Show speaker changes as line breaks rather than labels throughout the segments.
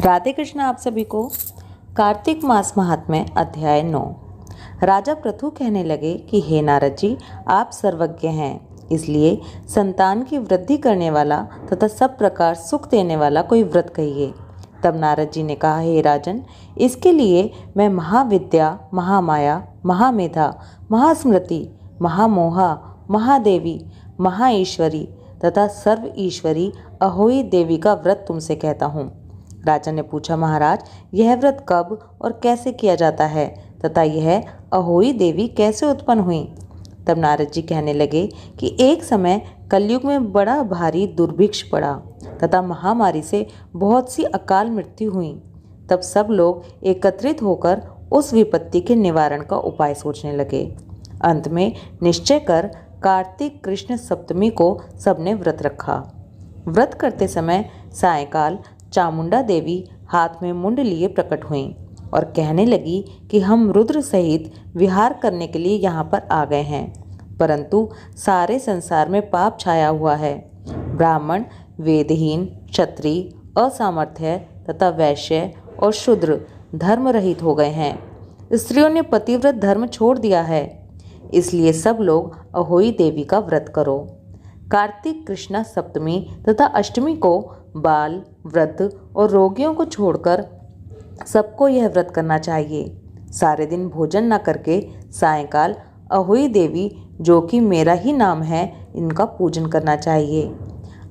राधे कृष्ण आप सभी को। कार्तिक मास महात्म्य अध्याय 9। राजा पृथु कहने लगे कि हे नारद जी, आप सर्वज्ञ हैं, इसलिए संतान की वृद्धि करने वाला तथा सब प्रकार सुख देने वाला कोई व्रत कहिए। तब नारद जी ने कहा, हे राजन, इसके लिए मैं महाविद्या, महामाया, महामेधा, महास्मृति, महामोहा, महादेवी, महाईश्वरी तथा सर्व ईश्वरी अहोई देवी का व्रत तुमसे कहता हूँ। राजा ने पूछा, महाराज, यह व्रत कब और कैसे किया जाता है तथा यह अहोई देवी कैसे उत्पन्न हुई? तब नारद जी कहने लगे कि एक समय कलयुग में बड़ा भारी दुर्भिक्ष पड़ा तथा महामारी से बहुत सी अकाल मृत्यु हुई। तब सब लोग एकत्रित होकर उस विपत्ति के निवारण का उपाय सोचने लगे। अंत में निश्चय कर कार्तिक कृष्ण सप्तमी को सबने व्रत रखा। व्रत करते समय सायंकाल चामुंडा देवी हाथ में मुंड लिए प्रकट हुईं और कहने लगी कि हम रुद्र सहित विहार करने के लिए यहाँ पर आ गए हैं, परंतु सारे संसार में पाप छाया हुआ है। ब्राह्मण, वेदहीन, क्षत्रिय, असामर्थ्य तथा वैश्य और शूद्र धर्म रहित हो गए हैं। स्त्रियों ने पतिव्रत धर्म छोड़ दिया है, इसलिए सब लोग अहोई देवी का व्रत करो। कार्तिक कृष्णा सप्तमी तथा अष्टमी को बाल, वृद्ध और रोगियों को छोड़कर सबको यह व्रत करना चाहिए। सारे दिन भोजन न करके सायंकाल अहोई देवी, जो कि मेरा ही नाम है, इनका पूजन करना चाहिए।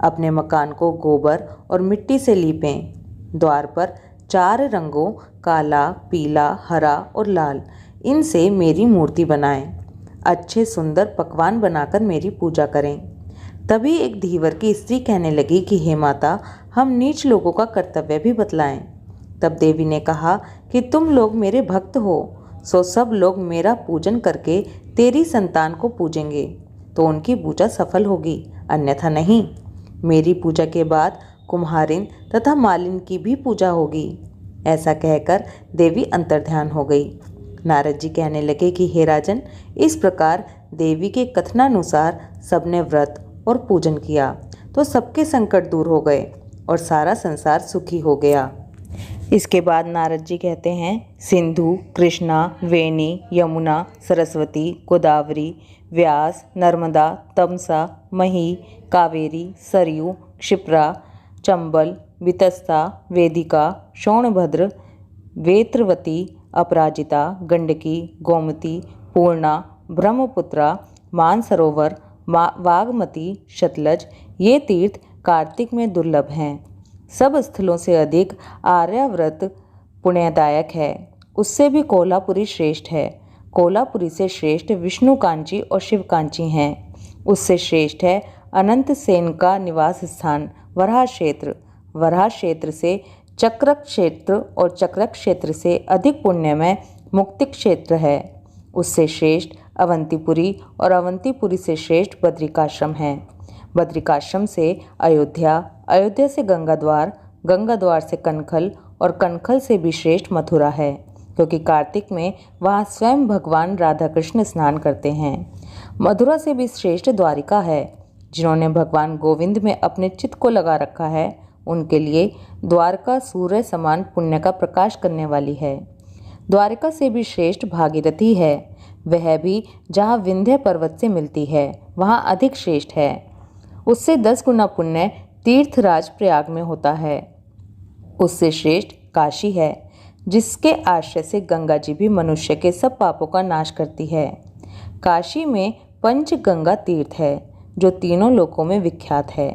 अपने मकान को गोबर और मिट्टी से लीपें। द्वार पर 4 रंगों काला, पीला, हरा और लाल, इनसे मेरी मूर्ति बनाएं। अच्छे सुंदर पकवान बनाकर मेरी पूजा करें। तभी एक धीवर की स्त्री कहने लगी कि हे माता, हम नीच लोगों का कर्तव्य भी बतलाएं। तब देवी ने कहा कि तुम लोग मेरे भक्त हो, सो सब लोग मेरा पूजन करके तेरी संतान को पूजेंगे तो उनकी पूजा सफल होगी, अन्यथा नहीं। मेरी पूजा के बाद कुम्हारिन तथा मालिन की भी पूजा होगी। ऐसा कहकर देवी अंतर्ध्यान हो गई। नारद जी कहने लगे कि हे राजन, इस प्रकार देवी के कथनानुसार सबने व्रत और पूजन किया तो सबके संकट दूर हो गए और सारा संसार सुखी हो गया। इसके बाद नारद जी कहते हैं, सिंधु, कृष्णा, वेणी, यमुना, सरस्वती, गोदावरी, व्यास, नर्मदा, तमसा, मही, कावेरी, सरयू, क्षिप्रा, चंबल, वितस्ता, वेदिका, शोणभद्र, वेत्रवती, अपराजिता, गंडकी, गोमती, पूर्णा, ब्रह्मपुत्रा, मानसरोवर, वागमती, शतलज, ये तीर्थ कार्तिक में दुर्लभ हैं। सब स्थलों से अधिक आर्याव्रत पुण्यदायक है। उससे भी कोल्हापुरी श्रेष्ठ है। कोल्हापुरी से श्रेष्ठ विष्णुकांची और शिवकांची हैं। उससे श्रेष्ठ है अनंत सेन का निवास स्थान वराह क्षेत्र। वराह क्षेत्र से चक्रक क्षेत्र और चक्रक क्षेत्र से अधिक पुण्यमय मुक्ति क्षेत्र है। उससे श्रेष्ठ अवंतीपुरी और अवंतीपुरी से श्रेष्ठ बद्रिकाश्रम है। बद्रिकाश्रम से अयोध्या, अयोध्या से गंगाद्वार, गंगाद्वार से कनखल और कनखल से भी श्रेष्ठ मथुरा है, क्योंकि कार्तिक में वहाँ स्वयं भगवान राधा कृष्ण स्नान करते हैं। मथुरा से भी श्रेष्ठ द्वारिका है। जिन्होंने भगवान गोविंद में अपने चित्त को लगा रखा है, उनके लिए द्वारका सूर्य समान पुण्य का प्रकाश करने वाली है। द्वारिका से भी श्रेष्ठ भागीरथी है। वह भी जहाँ विंध्य पर्वत से मिलती है, वहाँ अधिक श्रेष्ठ है। उससे 10 गुना पुण्य तीर्थराज प्रयाग में होता है। उससे श्रेष्ठ काशी है, जिसके आश्रय से गंगा जी भी मनुष्य के सब पापों का नाश करती है। काशी में पंचगंगा तीर्थ है, जो तीनों लोकों में विख्यात है।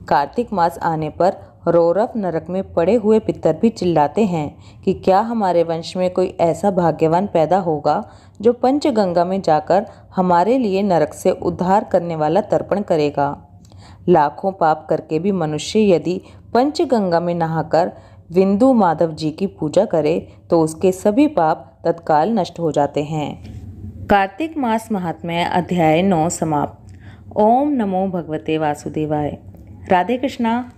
कार्तिक मास आने पर रौरव नरक में पड़े हुए पितर भी चिल्लाते हैं कि क्या हमारे वंश में कोई ऐसा भाग्यवान पैदा होगा जो पंचगंगा में जाकर हमारे लिए नरक से उद्धार करने वाला तर्पण करेगा। लाखों पाप करके भी मनुष्य यदि पंचगंगा में नहाकर विंदु माधव जी की पूजा करे तो उसके सभी पाप तत्काल नष्ट हो जाते हैं। कार्तिक मास महात्म्य अध्याय 9 समाप्त। ओम नमो भगवते वासुदेवाय। राधे कृष्णा।